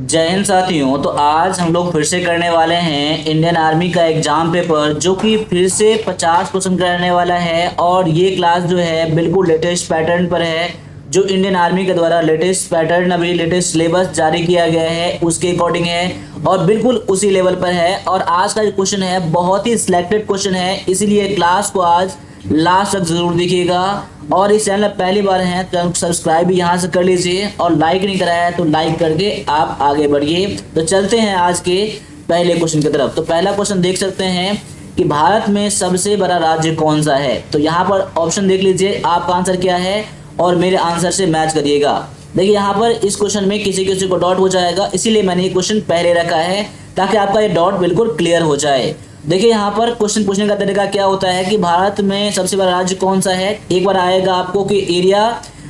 जय हिंद साथियों। तो आज हम लोग फिर से करने वाले हैं इंडियन आर्मी का एग्जाम पेपर, जो कि फिर से 50 क्वेश्चन करने वाला है। और ये क्लास जो है बिल्कुल लेटेस्ट पैटर्न पर है, जो इंडियन आर्मी के द्वारा लेटेस्ट पैटर्न अभी लेटेस्ट सिलेबस जारी किया गया है उसके अकॉर्डिंग है और बिल्कुल उसी लेवल पर है। और आज का जो क्वेश्चन है बहुत ही सिलेक्टेड क्वेश्चन है, इसीलिए क्लास को आज लास्ट तक जरूर देखिएगा। और इस चैनल पहली बार हैं तो सब्सक्राइब भी यहाँ से कर लीजिए, और लाइक नहीं कराया है तो लाइक करके आप आगे बढ़िए। तो चलते हैं आज के पहले क्वेश्चन की तरफ। तो पहला क्वेश्चन देख सकते हैं कि भारत में सबसे बड़ा राज्य कौन सा है। तो यहाँ पर ऑप्शन देख लीजिए, आपका आंसर क्या है और मेरे आंसर से मैच करिएगा। देखिए यहाँ पर इस क्वेश्चन में किसी किसी को डॉट हो जाएगा, इसीलिए मैंने ये क्वेश्चन पहले रखा है ताकि आपका ये डॉट बिल्कुल क्लियर हो जाए। देखिए यहाँ पर क्वेश्चन पूछने का तरीका क्या होता है कि भारत में सबसे बड़ा राज्य कौन सा है। एक बार आएगा आपको कि एरिया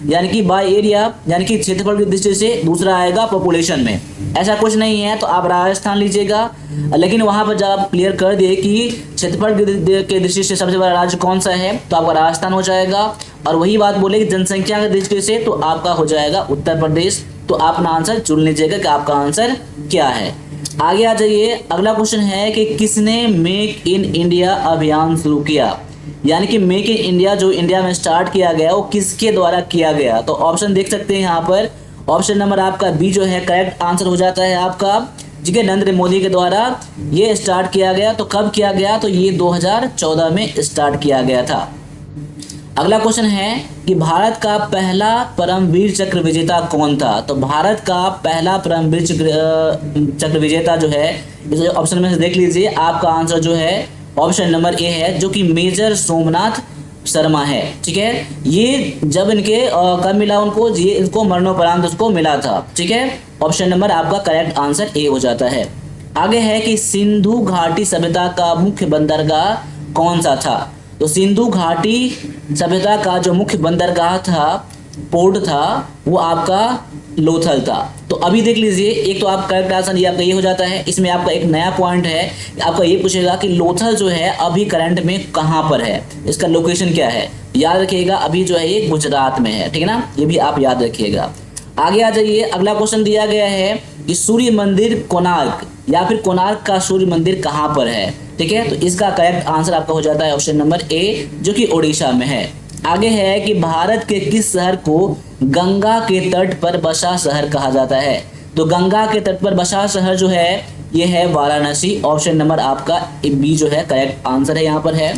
यानी कि बाय एरिया यानी कि क्षेत्रफल की दृष्टि से, दूसरा आएगा पॉपुलेशन में। ऐसा कुछ नहीं है तो आप राजस्थान लीजिएगा, लेकिन वहां पर जब आप क्लियर कर दिए कि क्षेत्रफल की दृष्टि से सबसे बड़ा राज्य कौन सा है तो आपका राजस्थान हो जाएगा। और वही बात बोले कि जनसंख्या की दृष्टि से तो आपका हो जाएगा उत्तर प्रदेश। तो आप अपना आंसर चुन लीजिएगा कि आपका आंसर क्या है। आगे आ जाइए, अगला क्वेश्चन है कि किसने मेक इन इंडिया अभियान शुरू किया। यानी कि मेक इन इंडिया जो इंडिया में स्टार्ट किया गया वो किसके द्वारा किया गया। तो ऑप्शन देख सकते हैं यहाँ पर, ऑप्शन नंबर आपका बी जो है करेक्ट आंसर हो जाता है आपका, जी के नरेंद्र मोदी के द्वारा ये स्टार्ट किया गया। तो कब किया गया, तो ये 2014 में स्टार्ट किया गया था। अगला क्वेश्चन है कि भारत का पहला परमवीर चक्र विजेता कौन था। तो भारत का पहला परमवीर चक्र विजेता जो है, इस ऑप्शन में से देख लीजिए, आपका आंसर जो है ऑप्शन नंबर ए है, जो कि मेजर सोमनाथ शर्मा है। ठीक है, ये जब इनके कब मिला उनको, ये इनको मरणोपरांत उसको मिला था। ठीक है, ऑप्शन नंबर आपका करेक्ट आंसर ए हो जाता है। आगे है कि सिंधु घाटी सभ्यता का मुख्य बंदरगाह कौन सा था। तो सिंधु घाटी सभ्यता का जो मुख्य बंदरगाह था, पोर्ट था, वो आपका लोथल था। तो अभी देख लीजिए, एक तो आप करेक्ट आंसर ये आपका ये हो जाता है। इसमें आपका एक नया पॉइंट है, आपका ये पूछेगा कि लोथल जो है अभी करंट में कहाँ पर है, इसका लोकेशन क्या है। याद रखिएगा, अभी जो है ये गुजरात में है। ठीक है ना, ये भी आप याद रखिएगा। आगे आ जाइए, अगला क्वेश्चन दिया गया है कि सूर्य मंदिर कोणार्क या फिर कोणार्क का सूर्य मंदिर कहाँ पर है। ठीक है, तो इसका करेक्ट आंसर आपका हो जाता है ऑप्शन नंबर ए, जो कि ओडिशा में है। आगे है कि भारत के किस शहर को गंगा के तट पर बसा शहर कहा जाता है। तो गंगा के तट पर बसा शहर जो है ये है वाराणसी। ऑप्शन नंबर आपका बी जो है करेक्ट आंसर है, यहाँ पर है।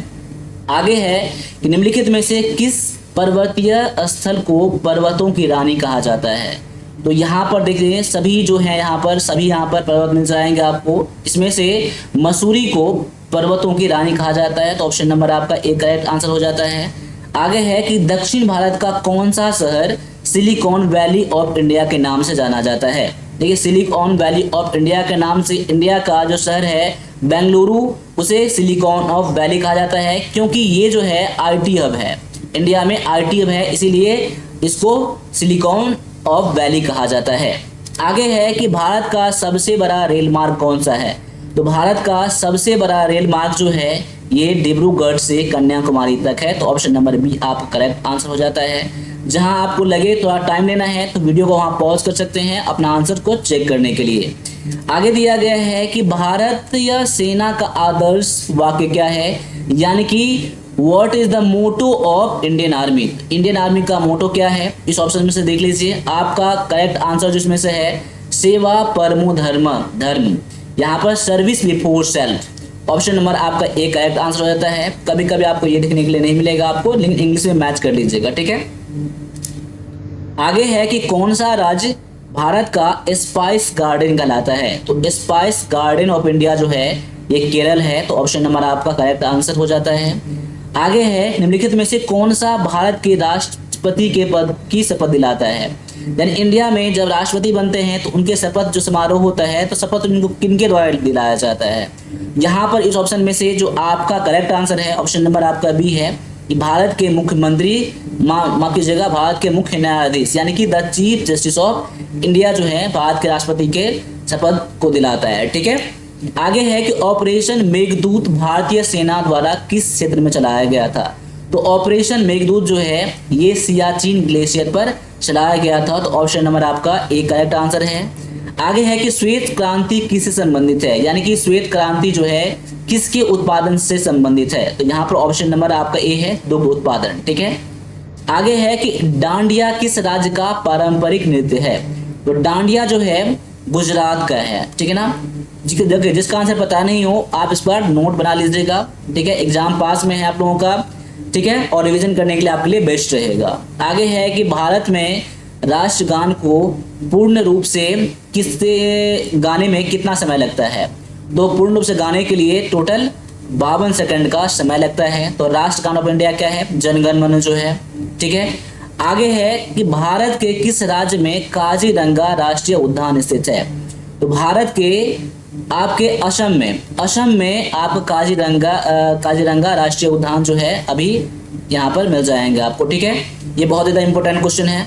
आगे है कि निम्नलिखित में से किस पर्वतीय स्थल को पर्वतों की रानी कहा जाता है। तो यहाँ पर देखिए सभी जो है यहाँ पर सभी यहाँ पर पर्वत मिल जाएंगे आपको। इसमें से मसूरी को पर्वतों की रानी कहा जाता है, तो ऑप्शन नंबर आपका एक करेक्ट आंसर हो जाता है। आगे है कि दक्षिण भारत का कौन सा शहर सिलिकॉन वैली ऑफ इंडिया के नाम से जाना जाता है। देखिए सिलिकॉन वैली ऑफ इंडिया के नाम से इंडिया का जो शहर है बेंगलुरु, उसे सिलिकॉन ऑफ वैली कहा जाता है, क्योंकि ये जो है आईटी हब है, इंडिया में आईटी हब है, इसीलिए इसको सिलिकॉन ऑफ वैली कहा जाता है। आगे है कि भारत का सबसे बड़ा रेल मार्ग कौन सा है। तो भारत का सबसे बड़ा रेल मार्ग जो है ये डिब्रूगढ़ से कन्याकुमारी तक है, तो ऑप्शन नंबर बी आपका करेक्ट आंसर हो जाता है। जहां आपको लगे थोड़ा टाइम लेना है तो वीडियो को वहां पॉज कर सकते हैं अपना आंसर को चेक करने के लिए। आगे दिया गया है कि भारतीय सेना का आदर्श वाक्य क्या है, यानी कि what is the motto of Indian army. Indian army का मोटो क्या है, इस ऑप्शन में से देख लीजिए, आपका करेक्ट आंसर जिसमें से है सेवा परमो धर्म, यहाँ पर service before self. Option number आपका एक करेक्ट आंसर हो जाता है। कभी कभी आपको ये देखने के लिए नहीं मिलेगा आपको, लेकिन इंग्लिश में मैच कर लीजिएगा। ठीक है, आगे है कि कौन सा राज्य भारत का स्पाइस गार्डन कहलाता है। तो स्पाइस गार्डन ऑफ इंडिया जो है ये केरल है, तो ऑप्शन नंबर आपका करेक्ट आंसर हो जाता है। आगे है निम्नलिखित में से कौन सा भारत के राष्ट्रपति के पद की शपथ दिलाता है। यानी इंडिया में जब राष्ट्रपति बनते हैं तो उनके शपथ जो समारोह होता है तो शपथ उनको किनके द्वारा दिलाया जाता है। यहाँ पर इस ऑप्शन में से जो आपका करेक्ट आंसर है ऑप्शन नंबर आपका बी है कि भारत के मुख्यमंत्री, माफ कीजिएगा, भारत के मुख्य न्यायाधीश यानी कि the chief justice of India जो है भारत के राष्ट्रपति के शपथ को दिलाता है। ठीक है, आगे है कि ऑपरेशन मेघदूत भारतीय सेना द्वारा किस क्षेत्र में चलाया गया था। तो ऑपरेशन मेघदूत जो है ये सियाचिन ग्लेशियर पर चलाया गया था, तो ऑप्शन नंबर आपका ए करेक्ट आंसर है। आगे है कि श्वेत क्रांति किससे संबंधित है, यानी कि श्वेत क्रांति जो है किसके उत्पादन से संबंधित है, तो यहाँ पर ऑप्शन नंबर आपका ए है, दुग्ध उत्पादन। ठीक है। आगे है कि डांडिया किस राज्य का पारंपरिक नृत्य है, तो डांडिया जो है गुजरात का है। ठीक है ना। देखिए जिसका आंसर पता नहीं हो आप इस पर नोट बना लीजिएगा। ठीक है, एग्जाम पास में है आप लोगों का। ठीक है, और रिवीजन करने के लिए आपके लिए बेस्ट रहेगा। आगे है कि भारत में राष्ट्रगान को पूर्ण रूप से किस गाने में कितना समय लगता है, तो पूर्ण रूप से गाने के लिए टोटल 52 सेकंड का समय लगता है। तो राष्ट्रगान ऑफ इंडिया क्या है, जनगण मन जो है। ठीक है। आगे है कि भारत के किस राज्य में काजीरंगा राष्ट्रीय उद्यान स्थित है, तो भारत के आपके असम में आपको काजीरंगा राष्ट्रीय उद्यान जो है अभी यहाँ पर मिल जाएंगे आपको। ठीक है, ये बहुत ज़्यादा इंपॉर्टेंट क्वेश्चन है।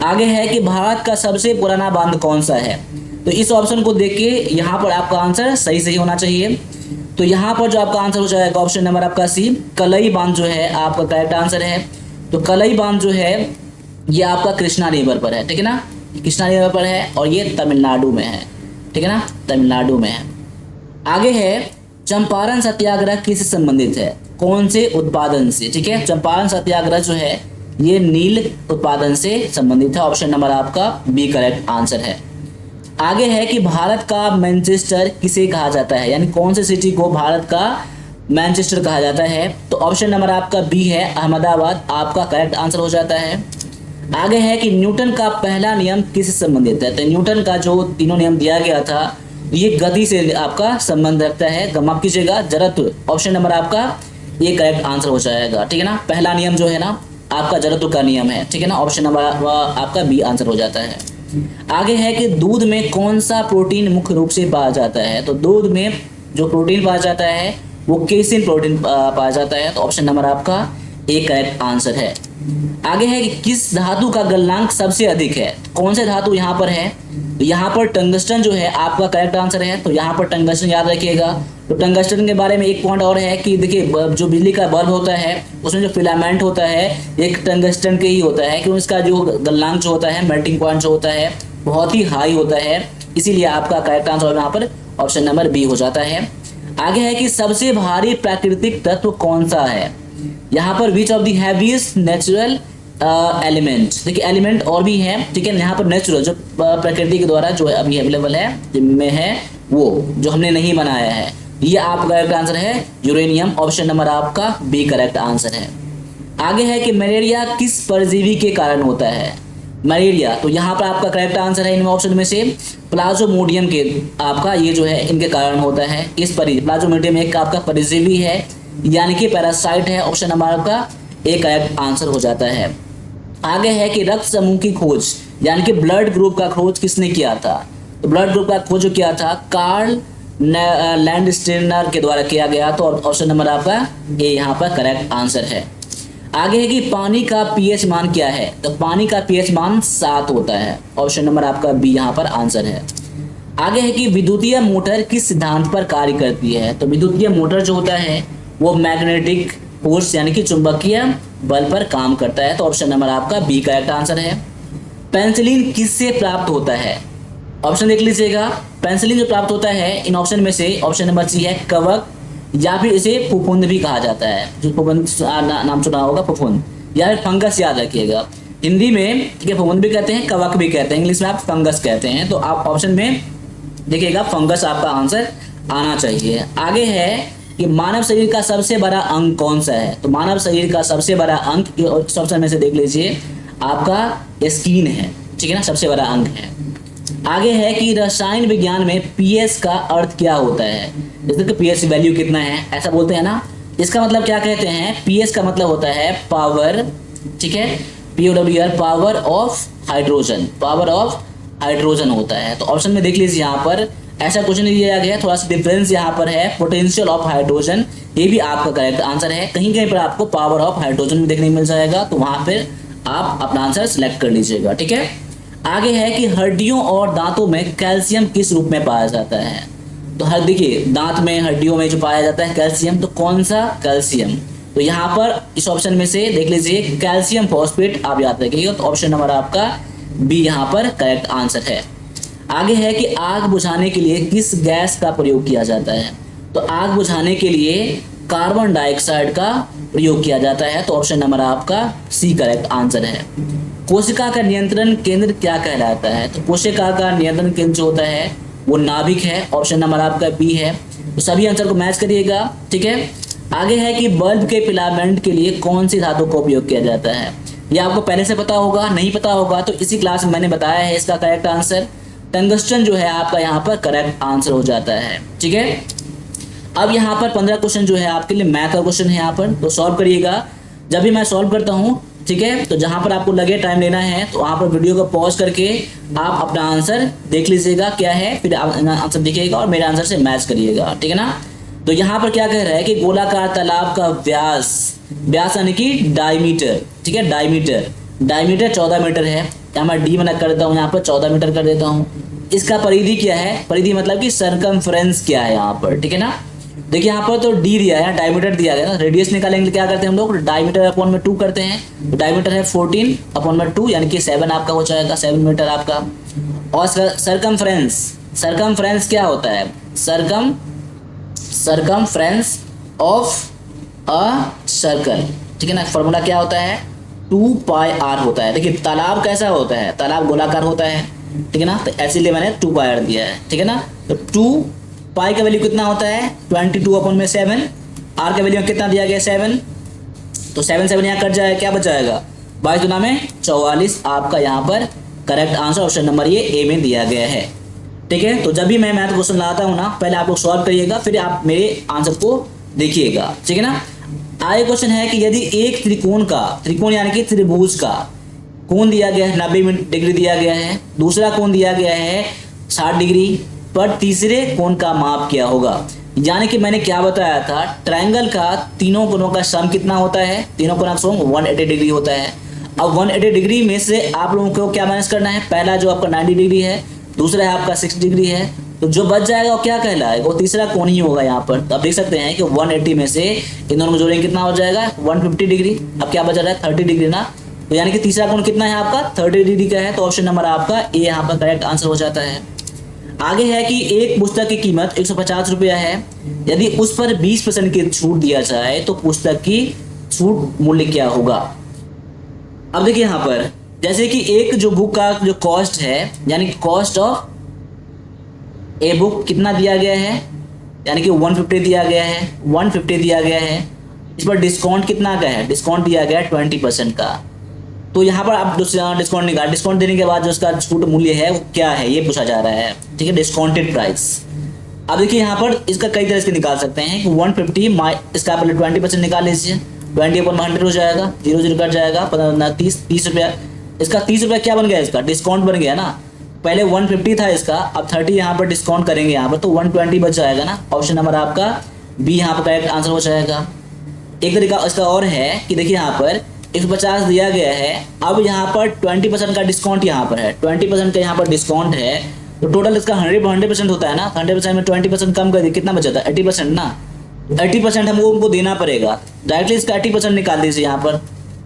आगे है कि भारत का सबसे पुराना बांध कौन सा है, तो इस ऑप्शन को देख के यहाँ पर आपका आंसर सही होना चाहिए। तो यहाँ पर जो आपका आंसर हो जाएगा ऑप्शन नंबर आपका सी, कलई बांध जो है आपका करेक्ट आंसर है। तो कलई बांध जो है ये आपका कृष्णा रिवर पर है। ठीक है ना, कृष्णा रिवर पर है और ये तमिलनाडु में है। ठीक है ना, तमिलनाडु में है। आगे है चंपारण सत्याग्रह किससे संबंधित है, कौन से उत्पादन से। ठीक है, चंपारण सत्याग्रह जो है ये नील उत्पादन से संबंधित है। ऑप्शन नंबर आपका बी करेक्ट आंसर है। आगे है कि भारत का मैनचेस्टर किसे कहा जाता है, यानी कौन से सिटी को भारत का मैनचेस्टर कहा जाता है, तो ऑप्शन नंबर आपका बी है, अहमदाबाद आपका करेक्ट आंसर हो जाता है। आगे है कि न्यूटन का पहला नियम किससे संबंधित है, तो न्यूटन का जो तीनों नियम दिया गया था ये गति से आपका संबंध रखता है। माफ कीजिएगा, जड़त्व। ऑप्शन नंबर आपका ये करेक्ट आंसर हो जाएगा। ठीक है ना, पहला नियम जो है ना आपका जड़त्व का नियम है। ठीक है ना, ऑप्शन नंबर आपका बी आंसर हो जाता है। आगे है कि दूध में कौन सा प्रोटीन मुख्य रूप से पाया जाता है, तो दूध में जो प्रोटीन पाया जाता है वो केसिन प्रोटीन पाया जाता है। तो ऑप्शन नंबर आपका ए करेक्ट आंसर है। आगे है कि किस धातु का गलनांक सबसे अधिक है, कौन से धातु यहाँ पर है, तो यहाँ पर टंगस्टन जो है आपका करेक्ट आंसर है। तो यहाँ पर टंगस्टन याद रखिएगा। तो टंगस्टन के बारे में एक पॉइंट और है कि देखिए जो बिजली का बल्ब होता है उसमें जो फिलामेंट होता है एक टंगस्टन के ही होता है, क्योंकि इसका जो गलनांक जो होता है, मेल्टिंग पॉइंट जो होता है बहुत ही हाई होता है, इसीलिए आपका करेक्ट आंसर यहाँ पर ऑप्शन नंबर बी हो जाता है। आगे है कि सबसे भारी प्राकृतिक तत्व कौन सा है, यहाँ पर which of the heaviest natural element. देखिए एलिमेंट और भी है। ठीक है, यहाँ पर नेचुरल जो प्रकृति के द्वारा जो अभी अवेलेबल है जिनमें है वो जो हमने नहीं बनाया है, ये आपका करेक्ट आंसर है यूरेनियम। ऑप्शन नंबर आपका बी करेक्ट आंसर है। आगे है कि मलेरिया किस परजीवी के कारण होता है, मलेरिया, तो यहाँ पर आपका करेक्ट आंसर है इन ऑप्शन में से प्लाज्मोडियम के आपका ये जो है इनके कारण होता है। इस प्लाज्मोडियम एक आपका परजीवी है यानी कि पैरासाइट है। ऑप्शन नंबर आपका ए करेक्ट आंसर हो जाता है। आगे है कि रक्त समूह की खोज यानी कि ब्लड ग्रुप का खोज किसने किया था, तो ब्लड ग्रुप का खोज जो किया था कार्ल लैंडस्टेनर के द्वारा किया गया। तो ऑप्शन नंबर आपका ए यहाँ पर करेक्ट आंसर है। आगे है कि पानी का पीएच मान क्या है, तो पानी का पीएच मान 7 होता है। ऑप्शन नंबर आपका बी यहाँ पर आंसर है। आगे है कि विद्युतीय मोटर किस सिद्धांत पर कार्य करती है, तो विद्युतीय मोटर जो होता है वो मैग्नेटिक फोर्स यानी कि चुंबकीय बल पर काम करता है। तो ऑप्शन नंबर आपका बी करेक्ट आंसर है। पेंसिलिन किससे प्राप्त होता है, ऑप्शन देख लीजिएगा। पेंसिलिन जो प्राप्त होता है इन ऑप्शन में से ऑप्शन नंबर सी है कवक, या फिर इसे फफूंद भी कहा जाता है, जो फफूंद नाम सुना होगा फफूंद, या फिर फंगस याद रखिएगा। हिंदी में ठीक है फफूंद भी कहते हैं, कवक भी कहते हैं, इंग्लिश में आप फंगस कहते हैं। तो आप ऑप्शन में देखिएगा फंगस आपका आंसर आना चाहिए। आगे है कि मानव शरीर का सबसे बड़ा अंग कौन सा है, तो मानव शरीर का सबसे बड़ा अंग इस ऑप्शन में से देख लीजिए आपका स्किन है। ठीक है ना, सबसे बड़ा अंग है। आगे है कि रसायन विज्ञान में पीएच का अर्थ क्या होता है, जैसे कि पीएच वैल्यू कितना है ऐसा बोलते हैं ना, इसका मतलब क्या कहते हैं, पीएच का मतलब होता है पावर। ठीक है, POWR power of hydrogen, power of hydrogen होता है। तो ऑप्शन में देख लीजिए यहाँ पर ऐसा कुछ नहीं दिया गया, थोड़ा सा डिफरेंस यहाँ पर है, पोटेंशियल ऑफ हाइड्रोजन, ये भी आपका करेक्ट आंसर है। कहीं कहीं पर आपको पावर ऑफ हाइड्रोजन भी देखने मिल जाएगा, तो वहां पर आप अपना आंसर सेलेक्ट कर लीजिएगा। ठीक है, आगे है कि हड्डियों और दांतों में कैल्शियम किस रूप में पाया जाता है, तो देखिए दांत में हड्डियों में जो पाया जाता है कैल्शियम, तो कौन सा कैल्शियम, तो यहाँ पर इस ऑप्शन में से देख लीजिए कैल्शियम फॉस्फेट आप याद रखिएगा। तो ऑप्शन नंबर आपका बी यहाँ पर करेक्ट आंसर है। आगे है कि आग बुझाने के लिए किस गैस का प्रयोग किया जाता है? तो आग बुझाने के लिए कार्बन डाइऑक्साइड का प्रयोग किया जाता है। तो ऑप्शन नंबर आपका सी करेक्ट आंसर है। कोशिका का नियंत्रण केंद्र क्या कहलाता है? तो कोशिका का नियंत्रण केंद्र जो होता है वो नाभिक है। ऑप्शन नंबर आपका बी है। तो सभी आंसर को मैच करिएगा, ठीक है। आगे है कि बल्ब के फिलामेंट के लिए कौन सी धातु का उपयोग किया जाता है? ये आपको पहले से पता होगा, नहीं पता होगा तो इसी क्लास में मैंने बताया है इसका करेक्ट आंसर। टंगस्टन जो है आपका यहाँ पर करेक्ट आंसर हो जाता है, ठीक है। अब यहाँ पर 15 क्वेश्चन जो है आपके लिए मैथ का क्वेश्चन है यहाँ पर, तो सॉल्व करिएगा। जब भी मैं सॉल्व करता हूँ, ठीक है, तो जहाँ पर आपको लगे टाइम लेना है तो वहाँ पर वीडियो को पॉज करके आप अपना आंसर देख लीजिएगा क्या है, फिर आप आंसर देखिएगा और मेरे आंसर से मैच करिएगा, ठीक है ना। तो यहाँ पर क्या कह रहा है कि गोलाकार तालाब का व्यास यानी कि डायमीटर, ठीक है, डायमीटर 14 मीटर है। यहाँ मैं डी मना कर देता हूँ, यहाँ पर 14 मीटर कर देता हूँ। इसका परिधि क्या है? परिधि मतलब कि सरकमफ्रेंस क्या है यहाँ पर, ठीक है ना। देखिए यहाँ पर तो डी दिया है, डायमीटर दिया गया ना। रेडियस निकालेंगे क्या करते हैं हम लोग? डायमीटर अपॉन में 2 करते हैं। तो डायमीटर है 14 अपॉन में 2 यानी कि 7 आपका हो जाएगा, 7 मीटर आपका। और सरकमफ्रेंस क्या होता है? सरकमफ्रेंस ऑफ अ सर्कल, ठीक है ना। फॉर्मूला क्या होता है? 2 पाई आर होता है। देखिए तालाब कैसा होता है? तालाब गोलाकार होता है, ठीक है ना। तो इसीलिए मैंने 2 पाई आर दिया है, ठीक है ना। तो 2 पाई का वैल्यू कितना होता है? 22 अपॉन में 7। आर का वैल्यू कितना दिया गया? 7। तो 7 यहाँ कट जाएगा, क्या बचाएगा? 22 गुना में 44 आपका यहाँ पर करेक्ट आंसर ऑप्शन नंबर ये ए में दिया गया है, ठीक है। तो जब भी मैं मैथ क्वेश्चन लाता हूँ ना, पहले आप लोग सॉल्व करिएगा, फिर आप मेरे आंसर को देखिएगा, ठीक है ना। आगे क्वेश्चन है कि यदि एक त्रिकोण यानी कि त्रिभुज का कोण दिया गया है 90 डिग्री दिया गया है, दूसरा कोण दिया गया है 60 डिग्री, पर तीसरे कोण का माप क्या होगा? यानी कि मैंने क्या बताया था, ट्रायंगल का तीनों कोणों का सम कितना होता है? तीनों कोणों का सम 180 डिग्री होता है। अब 180 डिग्री में से आप लोगों को क्या माइनस करना है? पहला जो आपका 90 डिग्री है, दूसरा है आपका 60 डिग्री है, तो जो बच जाएगा वो क्या कहलाएगा? वो तीसरा कोण ही होगा यहाँ पर। तो आप देख सकते हैं कि 180 में से इन दोनों को जोड़ेंगे कितना हो जाएगा? 150 डिग्री। अब क्या बचा रहा है? 30 डिग्री ना। तो यानी कि तीसरा कोण कितना है आपका? 30 डिग्री का है। तो ऑप्शन नंबर आपका ए यहाँ पर करेक्ट आंसर हो जाता है। आगे है कि एक पुस्तक की कीमत 150 रुपया है, यदि उस पर 20% की छूट दिया जाए तो पुस्तक की छूट मूल्य क्या होगा? अब देखिए यहाँ पर जैसे कि एक जो बुक का जो कॉस्ट है, यानी कि कॉस्ट ऑफ ए बुक कितना दिया गया है? यानी कि 150 दिया गया है, 150 दिया गया है। इस पर डिस्काउंट कितना का है? डिस्काउंट दिया गया है 20% का। तो यहाँ पर आप डिस्काउंट निकाल, डिस्काउंट देने के बाद जो उसका छूट मूल्य है वो क्या है ये पूछा जा रहा है, ठीक है, डिस्काउंटेड प्राइस। अब देखिए यहाँ पर इसका कई तरह से निकाल सकते हैं कि 150 इसका पहले 20% निकाल लीजिए, 20 अपॉन 100 हो जाएगा, 0 कट जाएगा, 30 रुपया। इसका 30 रुपया क्या बन गया? इसका डिस्काउंट बन गया ना। पहले 150 था इसका, अब 30 यहाँ पर डिस्काउंट करेंगे यहाँ पर, तो 120 बच जाएगा ना। ऑप्शन नंबर आपका बी यहाँ पर करेक्ट आंसर हो जाएगा। एक तरीका इसका और है कि देखिए यहाँ पर 150 दिया गया है, अब यहाँ पर 20% का डिस्काउंट यहाँ पर है, 20% का यहाँ पर डिस्काउंट है, तो टोटल इसका 100% होता है ना। 100% में 20% कम कर दिए, कितना बचा था? 80% ना। 80% हमको उनको देना पड़ेगा। डायरेक्टली इसका 80% निकाल दीजिए यहाँ पर,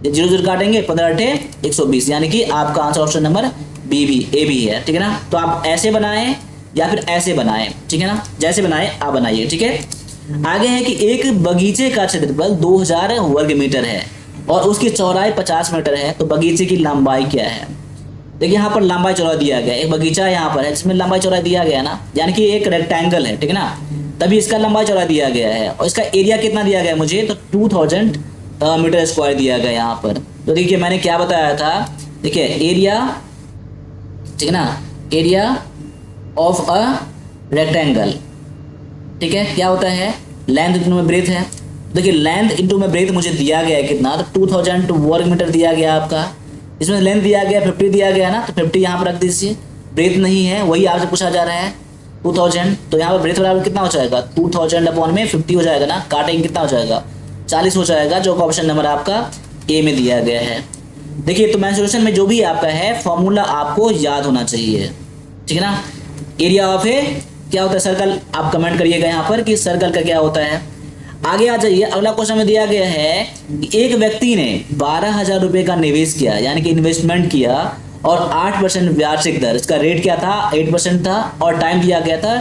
0 काटेंगे, 15 120, यानी कि आपका आंसर ऑप्शन नंबर बी भी ए भी है, ठीक है ना। तो आप ऐसे बनाएं या फिर ऐसे बनाएं, ठीक है ना, जैसे बनाएं आप बनाइए, ठीक है। आगे है कि एक बगीचे का क्षेत्रफल 2000 वर्ग मीटर है और उसकी चौड़ाई 50 मीटर है, तो बगीचे की लंबाई क्या है? देखिए यहाँ पर लंबाई चौड़ाई दिया गया है, एक बगीचा यहाँ पर है जिसमें लंबाई चौड़ाई दिया गया है ना, यानी कि एक रेक्टेंगल है, ठीक है ना, तभी इसका लंबाई चौड़ाई दिया गया है। और इसका एरिया कितना दिया गया है मुझे? तो 2000 मीटर स्क्वायर दिया गया यहाँ पर। तो देखिए मैंने क्या बताया था, देखिए एरिया, ठीक है ना, एरिया ऑफ अ रेक्टेंगल, ठीक है, क्या होता है? लेंथ इंटू में ब्रेथ है। देखिए लेंथ इंटू में ब्रेथ मुझे दिया गया है कितना? तो 2000 वर्ग मीटर दिया गया आपका। इसमें लेंथ दिया गया 50 दिया गया ना, तो 50 यहाँ पर रख दीजिए। ब्रेथ नहीं है, वही आपसे पूछा जा रहा है 2000, तो यहाँ पर ब्रेथ बराबर कितना हो जाएगा? 2000 अपॉन में 50 हो जाएगा ना, काटेंगे कितना हो जाएगा? 40 हो जाएगा, जो ऑप्शन नंबर आपका ए में दिया गया है। देखिए तो मेंसुरेशन में जो भी आपका है फॉर्मूला आपको याद होना चाहिए, ठीक है ना। एरिया ऑफ ए क्या होता है? सर्कल। आप कमेंट करिएगा यहाँ पर कि सर्कल का क्या होता है। आगे आ जाइए, अगला क्वेश्चन में दिया गया है कि एक व्यक्ति ने 12,000 रुपए का निवेश किया, यानी कि इन्वेस्टमेंट किया, और 8% वार्षिक दर, इसका रेट क्या था 8% था और टाइम दिया गया था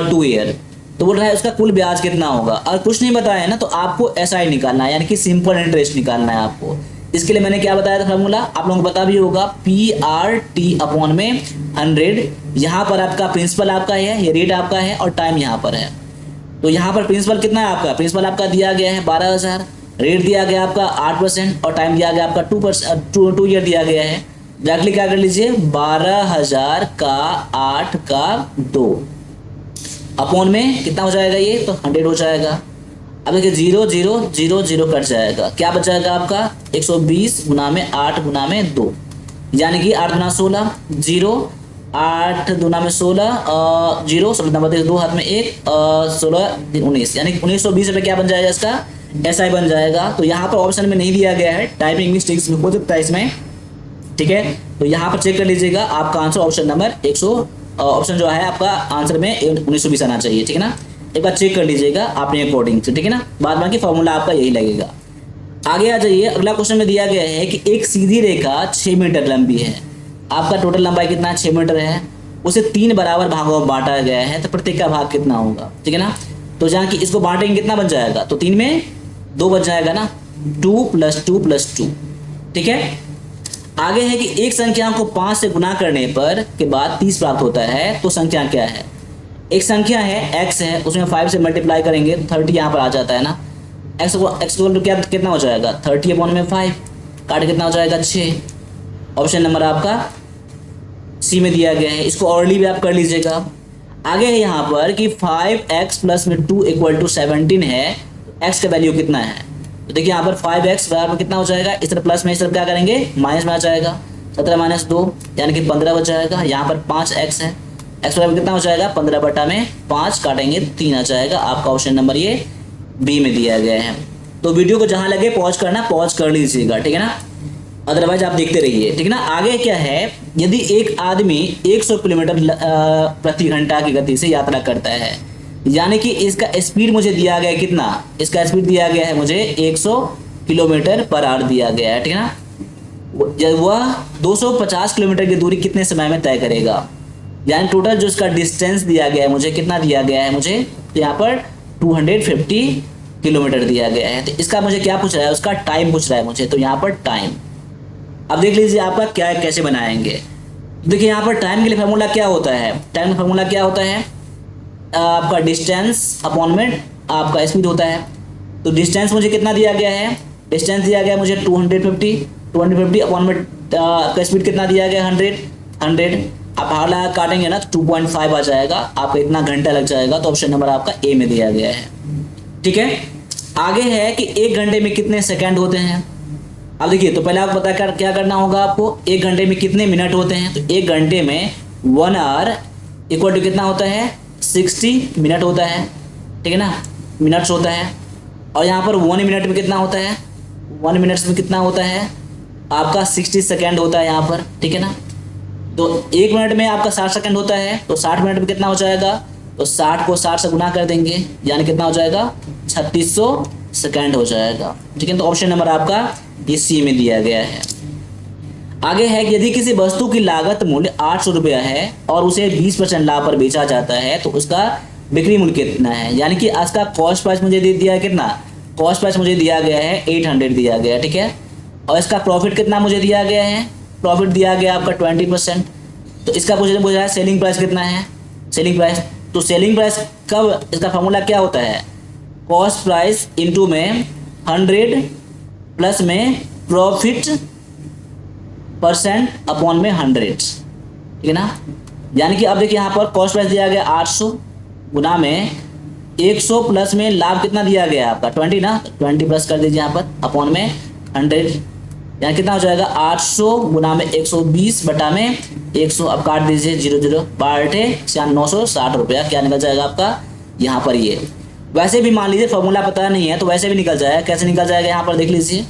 2 ईयर। तो बोल रहा है उसका कुल ब्याज कितना होगा, और कुछ नहीं बताया है ना, तो आपको एसआई निकालना है, यानी कि सिंपल इंटरेस्ट निकालना है आपको। इसके लिए मैंने क्या बताया था फार्मूला, आप लोगों को पता भी होगा, PRT अपॉन में 100। यहाँ पर आपका प्रिंसिपल आपका है, ये रेट आपका है और टाइम यहाँ पर है। तो यहाँ पर प्रिंसिपल कितना है आपका, प्रिंसिपल आपका दिया गया है 12,000, रेट दिया गया आपका 8% और टाइम दिया गया आपका 2 ईयर दिया गया है। डायरेक्टली क्या कर लीजिए, 12,000 का 8 का 2 अपॉन में कितना हो जाएगा ये, तो 100 हो जाएगा। अब देखिए 0 0 0 0 कट जाएगा, क्या बचाएगा आपका 120 गुना में 8 गुना में 2, यानी कि 8 गुना 16 0, 8 गुना में 16 0, 16 नंबर 2 हाथ में 1 16 19, यानी कि 1920 रुपये क्या बन जाएगा इसका, एसआई बन जाएगा। तो यहाँ पर ऑप्शन में नहीं दिया गया है, टाइपिंग मिस्टेक्स हो सकता है इसमें, ठीक है। तो यहाँ पर चेक कर लीजिएगा, आपका आंसर ऑप्शन नंबर 100 ऑप्शन जो है आपका आंसर में 1920 आना चाहिए, ठीक है ना। एक बार चेक कर लीजिएगा अपने अकॉर्डिंग से, ठीक है ना। बाद बाकी फॉर्मूला आपका यही लगेगा। आगे आ जाइए, अगला क्वेश्चन में दिया गया है कि एक सीधी रेखा 6 मीटर लंबी है, आपका टोटल लंबाई कितना 6 मीटर है, उसे 3 बराबर भागों में बांटा गया है, तो प्रत्येक का भाग कितना होगा, ठीक है ना। तो जहाँ कि इसको बांटेंगे कितना बच जाएगा, तो 3 में 2 बच जाएगा ना, 2 + 2 + 2, ठीक है। आगे है कि एक संख्या को 5 से गुना करने पर के बाद 30 प्राप्त होता है, तो संख्या क्या है। एक संख्या है x है, उसमें 5 से मल्टीप्लाई करेंगे तो 30 यहाँ पर आ जाता है ना। x को क्या कितना हो जाएगा 30 अपॉन में 5, काट कितना हो जाएगा 6। ऑप्शन नंबर आपका सी में दिया गया है, इसको ऑर्डरली भी आप कर लीजिएगा। आगे है यहाँ पर कि 5x + में 2 = 17 है, x का वैल्यू कितना है। तो देखिए यहाँ पर 5x बराबर कितना हो जाएगा, इस तरफ प्लस में इस तरफ क्या करेंगे माइनस में आ जाएगा, 17 - 2 यानी कि 15 बच जाएगा। यहाँ पर 5x है, x बराबर कितना हो जाएगा 15/5, काटेंगे 3 आ जाएगा। आपका ऑप्शन नंबर ये बी में दिया गया है। तो वीडियो को जहाँ लगे पॉज करना, पॉज कर लीजिएगा, ठीक है ना, अदरवाइज आप देखते रहिए, ठीक है ना। आगे क्या है, यदि एक आदमी 100 किलोमीटर प्रति घंटा की गति से यात्रा करता है, यानी कि इसका स्पीड मुझे दिया गया है कितना, इसका स्पीड दिया गया है मुझे 100 किलोमीटर पर आवर दिया गया है, ठीक है ना। जब वह 250 किलोमीटर की दूरी कितने समय में तय करेगा, यानी टोटल जो इसका डिस्टेंस दिया गया है मुझे, कितना दिया गया है मुझे, तो यहाँ पर 250 किलोमीटर दिया गया है। तो इसका मुझे क्या पूछ रहा है, उसका टाइम पूछ रहा है मुझे, तो यहाँ पर टाइम। अब देख लीजिए आपका क्या कैसे बनाएंगे। देखिए यहाँ पर टाइम के लिए फार्मूला क्या होता है, टाइम का फार्मूला क्या होता है, आपका डिस्टेंस अपॉन में आपका स्पीड होता है। तो डिस्टेंस मुझे कितना दिया गया है, डिस्टेंस दिया गया मुझे 250 अपॉन में आपका स्पीड कितना दिया गया 100। आप बाहर लगा काटेंगे ना तो 2.5 आ जाएगा, आपका इतना घंटा लग जाएगा। तो ऑप्शन नंबर आपका ए में दिया गया है, ठीक है। आगे है कि 1 घंटे में कितने सेकंड होते हैं। अब देखिए, तो पहले आपको पता क्या करना होगा आपको, 1 घंटे में कितने मिनट होते हैं। तो 1 घंटे में 1 आवर इक्वल टू कितना होता है 60 मिनट होता है, ठीक है ना, मिनट्स होता है। और यहाँ पर 1 मिनट में कितना होता है, 1 मिनट्स में कितना होता है आपका 60 सेकेंड होता है यहाँ पर, ठीक है ना। तो 1 मिनट में आपका 60 सेकंड होता है, तो 60 मिनट में कितना हो जाएगा, तो 60 को 60 से गुना कर देंगे, यानी कितना हो जाएगा 3600 सेकंड हो जाएगा, ठीक है। तो ऑप्शन नंबर आपका ये सी में दिया गया है। आगे है कि यदि किसी वस्तु की लागत मूल्य 800 रुपया है और उसे 20% लाभ पर बेचा जाता है, तो उसका बिक्री मूल्य कितना है। यानी कि आज का कॉस्ट प्राइस मुझे दे दिया है कितना, कॉस्ट प्राइस मुझे दिया गया है 800 दिया गया है, ठीक है। और इसका प्रॉफिट कितना मुझे दिया गया है, प्रॉफिट दिया गया आपका 20%। तो इसका मुझे पूछा है सेलिंग प्राइस कितना है, सेलिंग प्राइस। तो सेलिंग प्राइस कब, इसका फॉर्मूला क्या होता है, कॉस्ट प्राइस इंटू में 100 प्लस में प्रॉफिट परसेंट अपॉन में 100, ठीक है ना। यानी कि अब देखिए यहाँ पर कॉस्ट प्राइस दिया गया 800 गुना में 100 प्लस में लाभ कितना दिया गया आपका 20 ना, 20 प्लस कर दीजिए यहाँ पर अपॉन में 100, यानी कितना हो जाएगा 800 गुना में 120 बटा में 100। अब काट दीजिए 0 0 12 960 रुपया, क्या निकल जाएगा आपका यहाँ पर ये। वैसे भी मान लीजिए फॉर्मूला पता नहीं है तो वैसे भी निकल जाएगा, कैसे निकल जाएगा यहाँ पर देख लीजिए।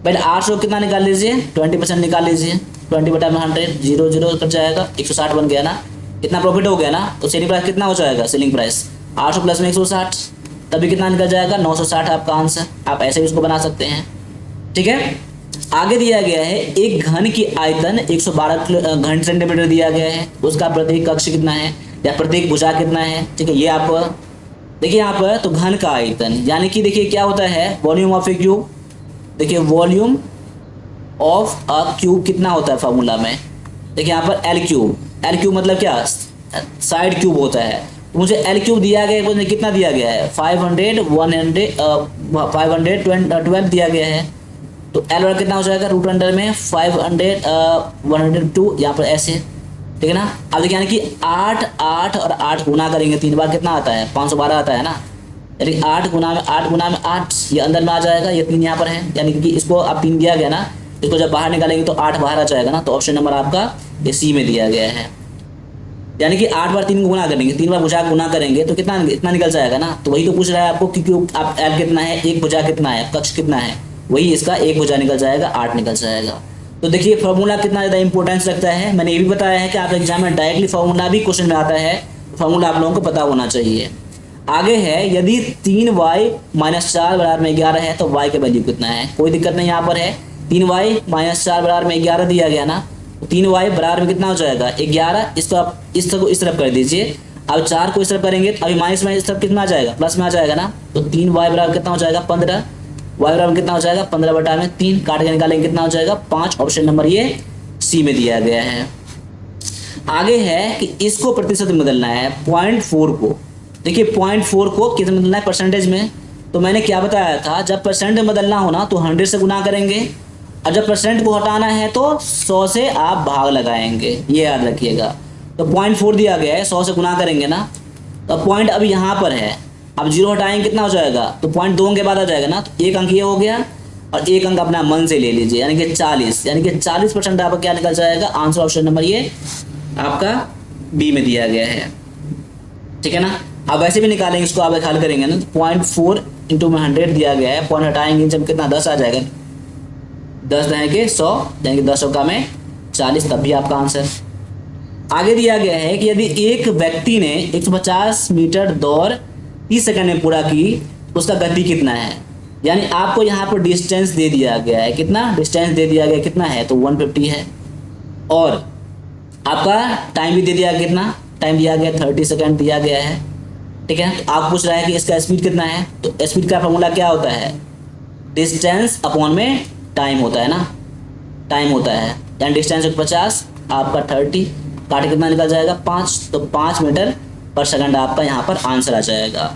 पहले 800 कितना निकाल लीजिए 20% निकाल लीजिए, 20 बटा में 100 0 0 कट जाएगा, 160 बन गया ना, इतना प्रॉफिट हो गया ना। तो सेलिंग प्राइस कितना हो जाएगा, सेलिंग प्राइस 800 प्लस में 160, तभी कितना निकल जाएगा 960 आपका आंसर। आप ऐसे भी इसको बना सकते हैं, ठीक है। आगे दिया गया है एक घन की आयतन 112 घन सेंटीमीटर दिया गया है, उसका प्रत्येक कक्ष कितना है या प्रत्येक भुजा कितना है। ठीक है, ये आप देखिए यहाँ पर तो घन का आयतन यानी कि देखिए क्या होता है वॉल्यूम ऑफ ए क्यूब। देखिए वॉल्यूम ऑफ अ क्यूब कितना होता है फॉर्मूला में, देखिए यहाँ पर एल क्यूब मतलब क्या साइड क्यूब होता है। मुझे एल क्यूब दिया गया है, मुझे कितना दिया गया है 512 दिया गया है। तो एल वाला कितना हो जाएगा रूट अंडर में 102 यहाँ पर ऐसे, ठीक है ना। अब देखिए यानी कि 8 और 8 गुना करेंगे 3 बार कितना आता है 512 आता है ना, यानी 8 गुना में 8 ये अंदर में आ जाएगा, ये 3 यहाँ पर है, यानी कि इसको अब 3 दिया गया ना, इसको जब बाहर निकालेंगे तो 8 बाहर आ जाएगा ना। तो ऑप्शन नंबर आपका ये सी में दिया गया है, यानी कि 8 बार 3 को गुना करेंगे, 3 बार भुजा गुना करेंगे तो कितना इतना निकल जाएगा ना। तो वही तो पूछ रहा है आपको क्योंकि आप एल कितना है, एक भुजा कितना है, कक्ष कितना है, वही इसका एक भुजा निकल जाएगा 8 निकल जाएगा। तो देखिए फार्मूला कितना ज़्यादा इंपॉर्टेंस रखता है। मैंने ये भी बताया है कि आप एग्जाम में डायरेक्टली फार्मूला भी क्वेश्चन में आता है, फार्मूला आप लोगों को पता होना चाहिए। आगे है यदि 3y - 4 बराबर में 11 है तो y का वैल्यू कितना है। कोई दिक्कत नहीं, यहाँ पर है 3y - 4 बराबर में 11 दिया गया ना, 3y बराबर में कितना हो जाएगा 11। इसको आप इस तरफ कर दीजिए, अब 4 को इस तरफ करेंगे तो अभी माइनस में इस तरफ कितना आ जाएगा प्लस में आ जाएगा ना। तो 3y बराबर कितना हो जाएगा 15, y बराबर कितना हो जाएगा 15/3, काट के निकालेंगे कितना हो जाएगा 5। ऑप्शन नंबर ये सी में दिया गया है। आगे है कि इसको प्रतिशत में बदलना है 0.4 को। देखिए 0.4 को कितना बदलना है परसेंटेज में, तो मैंने क्या बताया था जब परसेंट में बदलना हो ना तो 100 से गुना करेंगे, और जब परसेंट को हटाना है तो 100 से आप भाग लगाएंगे, ये याद रखिएगा। तो 0.4 दिया गया है, 100 से गुना करेंगे ना, तो पॉइंट अभी यहाँ पर है, अब 0 हटाएंगे कितना हो जाएगा, तो पॉइंट 2 के बाद आ जाएगा ना। तो एक अंक ये हो गया और एक अंक अपना मन से ले लीजिए, यानी कि 40, यानी कि 40% आपका क्या निकल जाएगा आंसर। ऑप्शन नंबर ये आपका बी में दिया गया है, ठीक है ना। अब वैसे भी निकालेंगे इसको, आप हल करेंगे ना, 0.4 इंटू में 100 दिया गया है, पॉइंट हटाएंगे जब कितना 10 आ जाएगा, 10 रहेंगे 100, यानी कि 10 का में 40, तब भी आपका आंसर। आगे दिया गया है कि यदि एक व्यक्ति ने 150 मीटर दौड़ 30 सेकंड में पूरा की तो उसका गति कितना है। यानी आपको यहाँ पर डिस्टेंस दे दिया गया है, कितना डिस्टेंस दे दिया गया कितना है तो 150 है, और आपका टाइम भी दे दिया, कितना टाइम दिया गया 30 सेकंड दिया गया है, ठीक है। तो आप पूछ रहा है कि इसका स्पीड कितना है, तो स्पीड का फॉर्मूला क्या होता है डिस्टेंस अपॉन में टाइम होता है ना, टाइम होता है, यानी डिस्टेंस 50 आपका 30, काट कितना निकल जाएगा 5, तो 5 मीटर पर सेकंड आपका यहाँ पर आंसर आ जाएगा।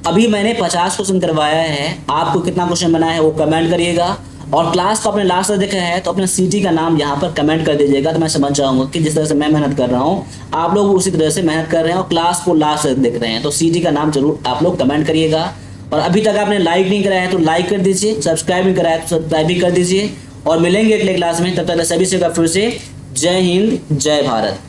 अभी मैंने 50 क्वेश्चन करवाया है, आपको कितना क्वेश्चन बना है वो कमेंट करिएगा, और क्लास को अपने लास्ट तक देखा है तो अपने सिटी का नाम यहाँ पर कमेंट कर दीजिएगा, तो मैं समझ जाऊंगा कि जिस तरह से मैं मेहनत कर रहा हूँ आप लोग उसी तरह से मेहनत कर रहे हैं और क्लास को लास्ट तक देख रहे हैं। तो सिटी का नाम जरूर आप लोग कमेंट करिएगा, और अभी तक आपने लाइक नहीं कराया है तो लाइक कर दीजिए, सब्सक्राइब नहीं कराया तो सब्सक्राइब भी कर दीजिए, और मिलेंगे अगले क्लास में। तब तक सभी से फिर से जय हिंद जय भारत।